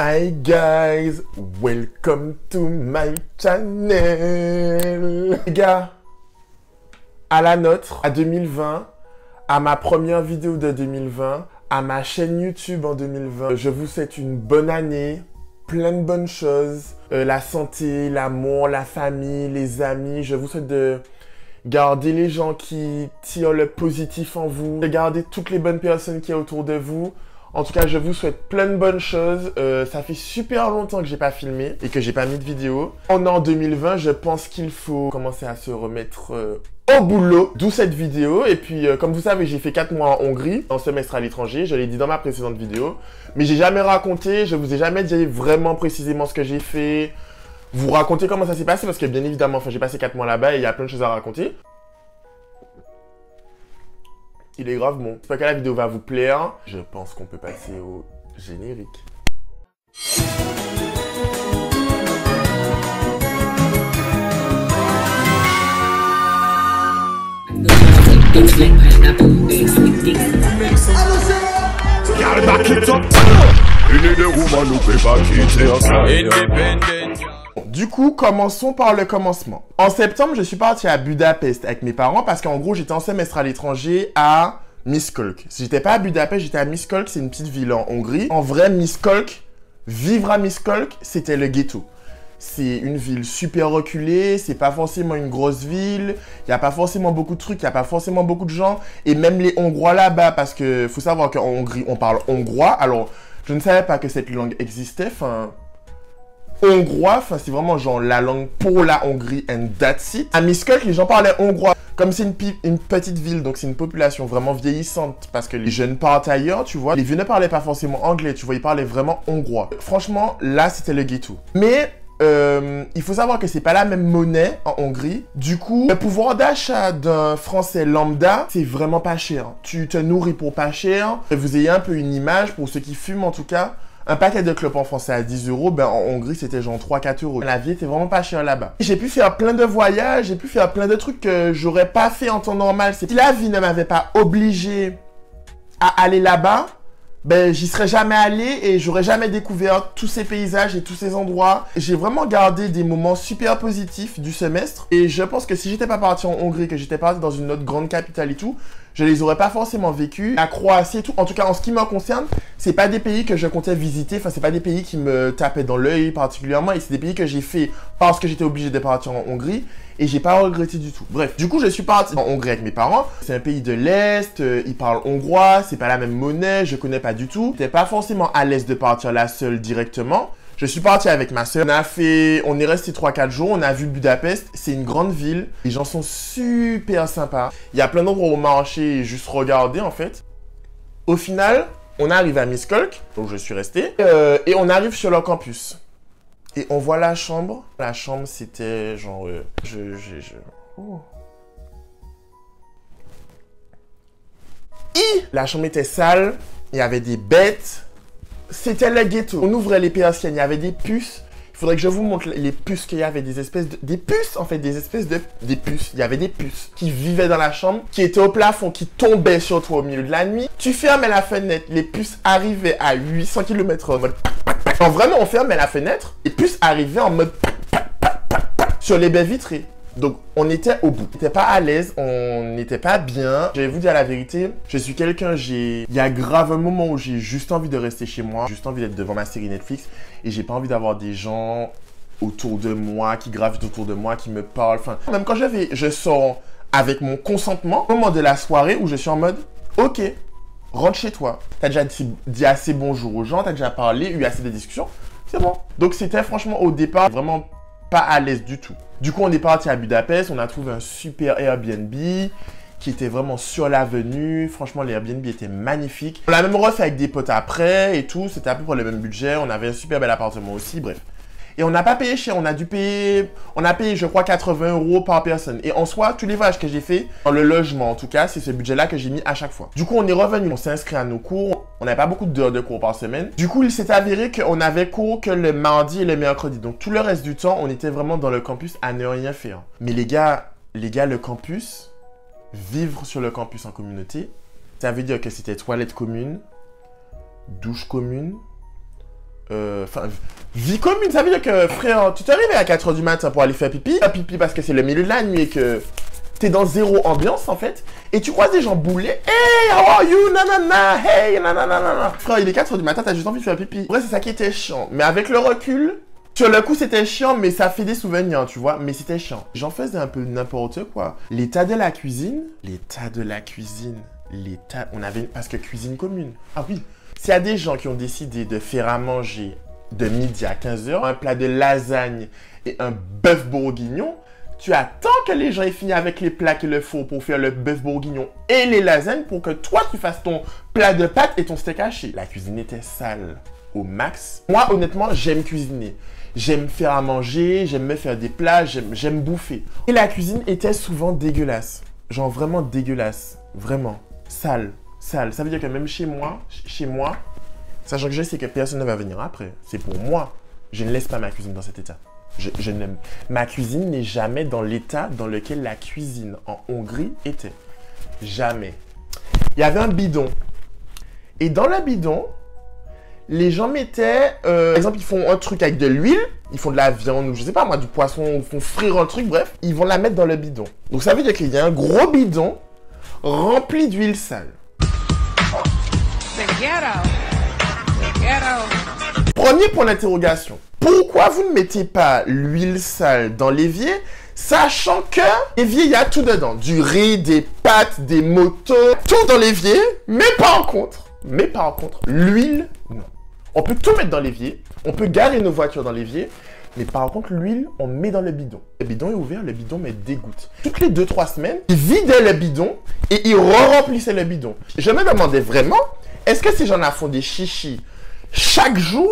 Hi guys, welcome to my channel. Les gars, à la nôtre, à 2020, à ma première vidéo de 2020, à ma chaîne YouTube en 2020, je vous souhaite une bonne année, plein de bonnes choses, la santé, l'amour, la famille, les amis. Je vous souhaite de garder les gens qui tirent le positif en vous, de garder toutes les bonnes personnes qui sont autour de vous. En tout cas, je vous souhaite plein de bonnes choses. Ça fait super longtemps que j'ai pas filmé et que j'ai pas mis de vidéo. On est en 2020, je pense qu'il faut commencer à se remettre au boulot. D'où cette vidéo. Et puis, comme vous savez, j'ai fait 4 mois en Hongrie, en semestre à l'étranger. Je l'ai dit dans ma précédente vidéo. Mais j'ai jamais raconté, je vous ai jamais dit vraiment précisément ce que j'ai fait. Vous raconter comment ça s'est passé parce que bien évidemment, enfin, j'ai passé 4 mois là-bas et il y a plein de choses à raconter. Il est grave bon. J'espère que la vidéo va vous plaire. Je pense qu'on peut passer au générique. Du coup, commençons par le commencement. En septembre, je suis parti à Budapest avec mes parents parce qu'en gros, j'étais en semestre à l'étranger à Miskolc. Si j'étais pas à Budapest, j'étais à Miskolc, c'est une petite ville en Hongrie. En vrai, Miskolc, vivre à Miskolc, c'était le ghetto. C'est une ville super reculée, c'est pas forcément une grosse ville, il n'y a pas forcément beaucoup de trucs, il n'y a pas forcément beaucoup de gens. Et même les Hongrois là-bas, parce que faut savoir qu'en Hongrie, on parle hongrois. Alors, je ne savais pas que cette langue existait, enfin... hongrois, enfin c'est vraiment genre la langue pour la Hongrie and that's it. À Miskolc, les gens parlaient hongrois. Comme c'est une petite ville, donc c'est une population vraiment vieillissante parce que les jeunes partent ailleurs, tu vois. Les vieux ne parlaient pas forcément anglais, tu vois, ils parlaient vraiment hongrois. Franchement, là, c'était le ghetto. Mais il faut savoir que c'est pas la même monnaie en Hongrie. Du coup, le pouvoir d'achat d'un Français lambda, c'est vraiment pas cher. Tu te nourris pour pas cher. Vous ayez un peu une image, pour ceux qui fument en tout cas. Un paquet de clopes en français à 10 €, ben en Hongrie c'était genre 3-4 €. La vie était vraiment pas chère là-bas. J'ai pu faire plein de voyages, j'ai pu faire plein de trucs que j'aurais pas fait en temps normal. Si la vie ne m'avait pas obligé à aller là-bas, ben j'y serais jamais allé et j'aurais jamais découvert tous ces paysages et tous ces endroits. J'ai vraiment gardé des moments super positifs du semestre et je pense que si j'étais pas parti en Hongrie, que j'étais parti dans une autre grande capitale et tout, je les aurais pas forcément vécus. La Croatie et tout, en tout cas en ce qui me concerne, c'est pas des pays que je comptais visiter, enfin c'est pas des pays qui me tapaient dans l'œil particulièrement et c'est des pays que j'ai fait parce que j'étais obligé de partir en Hongrie et j'ai pas regretté du tout. Bref, du coup je suis parti en Hongrie avec mes parents. C'est un pays de l'Est, ils parlent hongrois, c'est pas la même monnaie, je connais pas du tout. J'étais pas forcément à l'aise de partir là seul directement. Je suis parti avec ma soeur. On est resté 3-4 jours. On a vu Budapest. C'est une grande ville. Les gens sont super sympas. Il y a plein d'endroits où marcher et juste regarder, en fait. Au final, on arrive à Miskolc, où je suis resté. Et on arrive sur leur campus. Et on voit la chambre. La chambre, c'était genre... Oh. La chambre était sale. Il y avait des bêtes. C'était le ghetto. On ouvrait les persiennes, il y avait des puces. Il faudrait que je vous montre les puces qu'il y avait, des espèces de... Des puces, en fait, des espèces de... Des puces. Il y avait des puces qui vivaient dans la chambre, qui étaient au plafond, qui tombaient sur toi au milieu de la nuit. Tu fermais la fenêtre, les puces arrivaient à 800 km/h en mode... Quand vraiment on fermait la fenêtre, les puces arrivaient en mode... sur les baies vitrées. Donc, on était au bout. On n'était pas à l'aise, on n'était pas bien. Je vais vous dire la vérité, je suis quelqu'un, il y a grave un moment où j'ai juste envie de rester chez moi, juste envie d'être devant ma série Netflix et j'ai pas envie d'avoir des gens autour de moi, qui gravitent autour de moi, qui me parlent. Enfin, même quand je sors avec mon consentement, au moment de la soirée où je suis en mode, ok, rentre chez toi. T'as déjà dit assez bonjour aux gens, t'as déjà parlé, eu assez de discussions, c'est bon. Donc, c'était franchement au départ vraiment pas à l'aise du tout. Du coup, on est parti à Budapest, on a trouvé un super Airbnb qui était vraiment sur l'avenue. Franchement, l'Airbnb était magnifique. On l'a même refait avec des potes après et tout. C'était à peu près le même budget. On avait un super bel appartement aussi, bref. Et on n'a pas payé cher, on a payé, je crois, 80 € par personne. Et en soi, tous les voyages que j'ai fait, dans le logement en tout cas, c'est ce budget-là que j'ai mis à chaque fois. Du coup, on est revenu, on s'est inscrit à nos cours. On n'avait pas beaucoup d'heures de cours par semaine. Du coup, il s'est avéré qu'on avait cours que le mardi et le mercredi. Donc, tout le reste du temps, on était vraiment dans le campus à ne rien faire. Mais les gars, le campus, vivre sur le campus en communauté, ça veut dire que c'était toilette commune, douche commune, Enfin, vie commune, ça veut dire que, frère, tu t'es réveillé à 4 h du matin pour aller faire pipi. Faire pipi parce que c'est le milieu de la nuit et que t'es dans zéro ambiance, en fait. Et tu croises des gens boulés. Hey, how are you? Nanana, hey, nanana. Frère, il est 4 h du matin, t'as juste envie de faire pipi. En vrai, c'est ça qui était chiant. Mais avec le recul, sur le coup, c'était chiant, mais ça fait des souvenirs, tu vois. Mais c'était chiant. J'en faisais un peu n'importe quoi. L'état de la cuisine. On avait... Parce que cuisine commune. Ah oui. S'il y a des gens qui ont décidé de faire à manger de midi à 15 h, un plat de lasagne et un bœuf bourguignon, tu attends que les gens aient fini avec les plats qu'il leur faut pour faire le bœuf bourguignon et les lasagnes pour que toi, tu fasses ton plat de pâtes et ton steak haché. La cuisine était sale au max. Moi, honnêtement, j'aime cuisiner. J'aime faire à manger, j'aime me faire des plats, j'aime bouffer. Et la cuisine était souvent dégueulasse. Genre vraiment dégueulasse. Vraiment. Sale. Sale. Ça veut dire que même chez moi, sachant que je sais que personne ne va venir après, c'est pour moi. Je ne laisse pas ma cuisine dans cet état. Ma cuisine n'est jamais dans l'état dans lequel la cuisine en Hongrie était. Jamais. Il y avait un bidon. Et dans le bidon, les gens mettaient... par exemple, ils font un truc avec de l'huile, ils font de la viande, ou je sais pas moi, du poisson, ils font frire un truc, bref. Ils vont la mettre dans le bidon. Donc ça veut dire qu'il y a un gros bidon rempli d'huile sale. Premier point d'interrogation. Pourquoi vous ne mettez pas l'huile sale dans l'évier, sachant que l'évier, il y a tout dedans. Du riz, des pâtes, des motos, tout dans l'évier, mais par contre, l'huile, non. On peut tout mettre dans l'évier, on peut garer nos voitures dans l'évier, mais par contre, l'huile, on met dans le bidon. Le bidon est ouvert, le bidon met des gouttes. Toutes les 2-3 semaines, ils vidaient le bidon et ils re-remplissaient le bidon. Je me demandais vraiment, est-ce que ces gens-là font des chichis chaque jour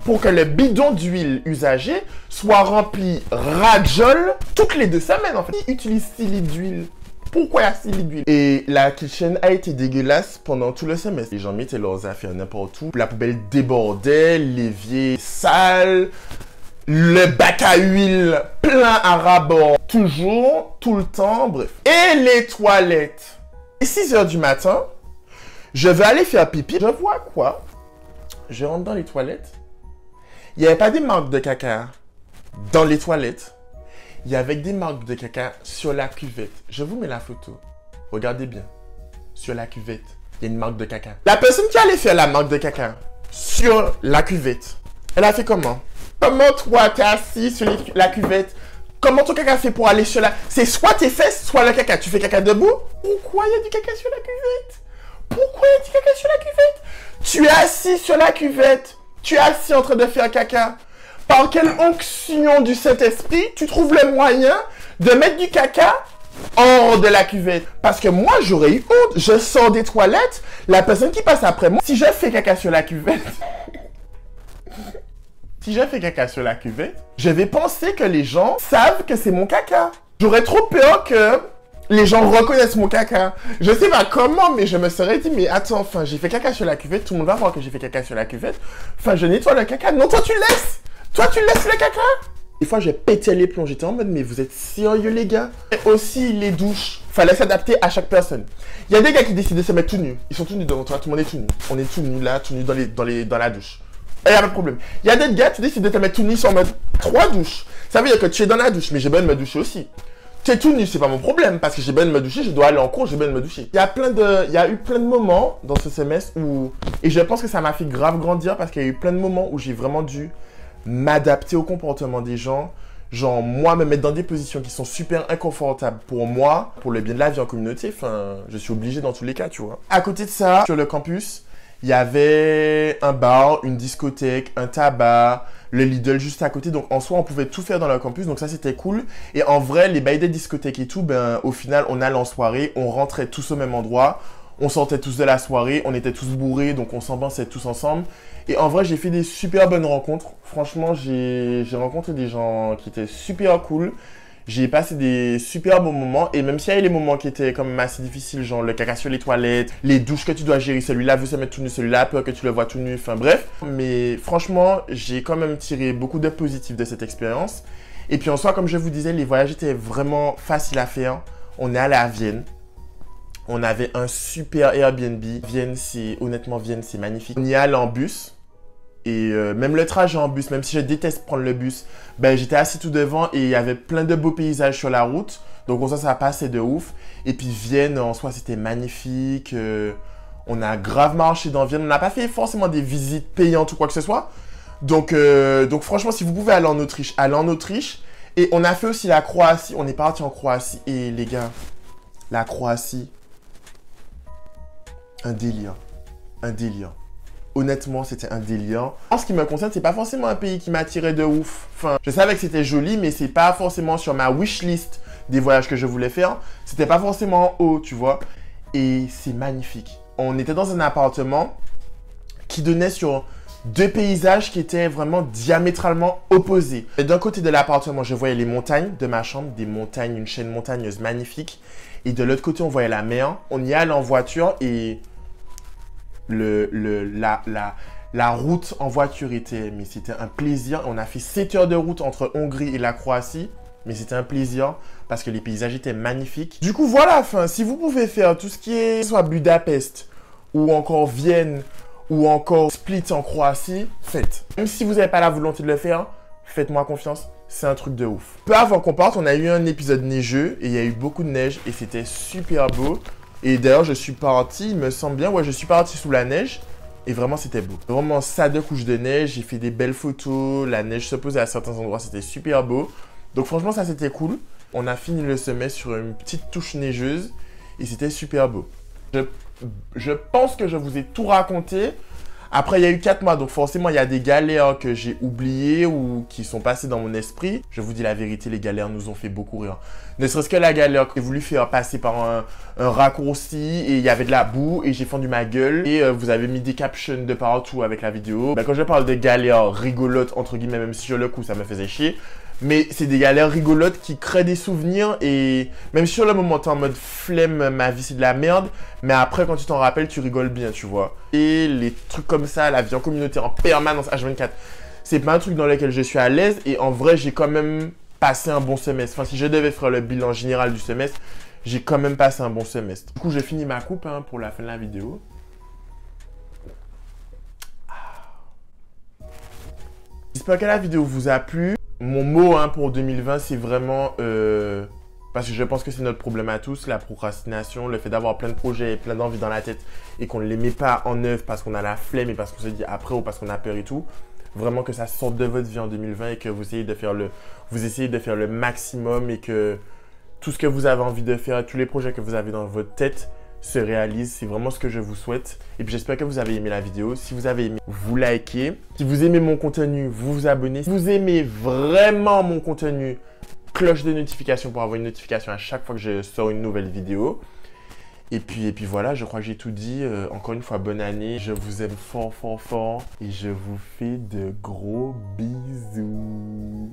pour que le bidon d'huile usagée soit rempli rajol toutes les 2 semaines, en fait. Ils utilisent 6 litres d'huile. Pourquoi il y a 6 litres d'huile? Et la kitchen a été dégueulasse pendant tout le semestre. Les gens mettaient leurs affaires n'importe où. La poubelle débordait, l'évier sale, le bac à huile plein à ras-bord. Toujours, tout le temps, bref. Et les toilettes. Et 6 h du matin, je vais aller faire pipi. Je vois quoi? Je rentre dans les toilettes. Il n'y avait pas des marques de caca dans les toilettes. Il y avait des marques de caca sur la cuvette. Je vous mets la photo. Regardez bien. Sur la cuvette, il y a une marque de caca. La personne qui allait faire la marque de caca sur la cuvette, elle a fait comment? Comment toi, t'es assis sur la cuvette? Comment ton caca fait pour aller sur la... C'est soit tes fesses, soit le caca. Tu fais caca debout? Pourquoi il y a du caca sur la cuvette? Pourquoi il y a du caca sur la cuvette? Tu es assis sur la cuvette. Tu es assis en train de faire caca. Par quelle onction du Saint-Esprit tu trouves le moyen de mettre du caca hors de la cuvette? Parce que moi, j'aurais eu honte. Je sors des toilettes, la personne qui passe après moi, si je fais caca sur la cuvette, je vais penser que les gens savent que c'est mon caca. J'aurais trop peur que les gens reconnaissent mon caca. Je sais pas comment, mais je me serais dit, mais attends, enfin, j'ai fait caca sur la cuvette, tout le monde va voir que j'ai fait caca sur la cuvette. Enfin, je nettoie le caca. Non, toi, tu laisses. Toi, tu laisses le caca. Des fois, je pétais les plombs. J'étais en mode, mais vous êtes sérieux, les gars? Et aussi, les douches. Fallait s'adapter à chaque personne. Il y a des gars qui décident de se mettre tout nus. Ils sont tout nus devant toi, tout le monde est tout nu. On est tout nus là, tout nus dans la douche. Et il y a pas de problème. Il y a des gars, tu décides de te mettre tout nu, ils sont en mode 3 douches. Ça veut dire que tu es dans la douche, mais j'ai besoin de me doucher aussi. Tu es tout nu, c'est pas mon problème, parce que j'ai besoin de me doucher, je dois aller en cours, j'ai besoin de me doucher. Il y a eu plein de moments dans ce semestre où, et je pense que ça m'a fait grave grandir, parce qu'il y a eu plein de moments où j'ai vraiment dû m'adapter au comportement des gens. Genre, moi, me mettre dans des positions qui sont super inconfortables pour moi, pour le bien de la vie en communauté, enfin, je suis obligé dans tous les cas, tu vois. À côté de ça, sur le campus, il y avait un bar, une discothèque, un tabac, le Lidl juste à côté. Donc, en soi, on pouvait tout faire dans le campus. Donc, ça, c'était cool. Et en vrai, les bails des discothèques et tout, ben, au final, on allait en soirée. On rentrait tous au même endroit. On sortait tous de la soirée. On était tous bourrés. Donc, on s'ambiançait tous ensemble. Et en vrai, j'ai fait des super bonnes rencontres. Franchement, j'ai rencontré des gens qui étaient super cool. J'ai passé des super bons moments. Et même s'il y a eu les moments qui étaient quand même assez difficiles, genre le caca sur les toilettes, les douches que tu dois gérer, celui-là veut se mettre tout nu, celui-là a peur que tu le vois tout nu, enfin bref. Mais franchement, j'ai quand même tiré beaucoup de positifs de cette expérience. Et puis en soi, comme je vous disais, les voyages étaient vraiment faciles à faire. On est allé à Vienne. On avait un super Airbnb. Honnêtement, Vienne, c'est magnifique. On y est allé en bus. Et même le trajet en bus, même si je déteste prendre le bus, ben j'étais assis tout devant et il y avait plein de beaux paysages sur la route. Donc comme ça passait de ouf. Et puis Vienne, en soi, c'était magnifique. On a grave marché dans Vienne. On n'a pas fait forcément des visites payantes ou quoi que ce soit. Donc franchement, si vous pouvez aller en Autriche, allez en Autriche. Et on a fait aussi la Croatie. On est parti en Croatie. Et les gars, la Croatie, un délire. Un délire. Honnêtement, c'était un délire. En ce qui me concerne, c'est pas forcément un pays qui m'attirait de ouf. Enfin, je savais que c'était joli, mais c'est pas forcément sur ma wishlist des voyages que je voulais faire. C'était pas forcément en haut, tu vois. Et c'est magnifique. On était dans un appartement qui donnait sur deux paysages qui étaient vraiment diamétralement opposés. Et d'un côté de l'appartement, je voyais les montagnes de ma chambre, des montagnes, une chaîne montagneuse magnifique. Et de l'autre côté, on voyait la mer. On y allait en voiture et la route en voiture mais c'était un plaisir. On a fait 7 heures de route entre Hongrie et la Croatie, mais c'était un plaisir parce que les paysages étaient magnifiques. Du coup, voilà, enfin, si vous pouvez faire tout ce qui est soit Budapest ou encore Vienne ou encore Split en Croatie, faites. Même si vous n'avez pas la volonté de le faire, faites-moi confiance, c'est un truc de ouf. Peu avant qu'on parte, on a eu un épisode neigeux et il y a eu beaucoup de neige et c'était super beau. Et d'ailleurs, je suis parti, il me semble bien, ouais, je suis parti sous la neige. Et vraiment, c'était beau. Vraiment, ça de couches de neige. J'ai fait des belles photos. La neige se posait à certains endroits. C'était super beau. Donc franchement, ça, c'était cool. On a fini le semestre sur une petite touche neigeuse. Et c'était super beau. Je pense que je vous ai tout raconté. Après, il y a eu 4 mois, donc forcément, il y a des galères que j'ai oubliées ou qui sont passées dans mon esprit. Je vous dis la vérité, les galères nous ont fait beaucoup rire. Ne serait-ce que la galère que j'ai voulu faire passer par un raccourci et il y avait de la boue et j'ai fendu ma gueule. Et vous avez mis des captions de partout avec la vidéo. Ben, quand je parle de galères rigolotes, entre guillemets, même si sur le coup, ça me faisait chier. Mais c'est des galères rigolotes qui créent des souvenirs et même sur le moment, t'es en mode flemme, ma vie c'est de la merde. Mais après, quand tu t'en rappelles, tu rigoles bien, tu vois. Et les trucs comme ça, la vie en communauté en permanence H24, c'est pas un truc dans lequel je suis à l'aise. Et en vrai, j'ai quand même passé un bon semestre. Enfin, si je devais faire le bilan général du semestre, j'ai quand même passé un bon semestre. Du coup, j'ai fini ma coupe pour la fin de la vidéo. J'espère que la vidéo vous a plu. Mon mot pour 2020, c'est vraiment... parce que je pense que c'est notre problème à tous, la procrastination, le fait d'avoir plein de projets et plein d'envies dans la tête et qu'on ne les met pas en œuvre parce qu'on a la flemme et parce qu'on se dit après ou parce qu'on a peur et tout. Vraiment que ça sorte de votre vie en 2020 et que vous essayez de faire le maximum et que tout ce que vous avez envie de faire, tous les projets que vous avez dans votre tête se réalisent. C'est vraiment ce que je vous souhaite. Et puis j'espère que vous avez aimé la vidéo. Si vous avez aimé, vous likez. Si vous aimez mon contenu, vous vous abonnez. Si vous aimez vraiment mon contenu, cloche de notification pour avoir une notification à chaque fois que je sors une nouvelle vidéo. Et puis voilà, je crois que j'ai tout dit. Encore une fois, bonne année. Je vous aime fort, fort, fort. Et je vous fais de gros bisous.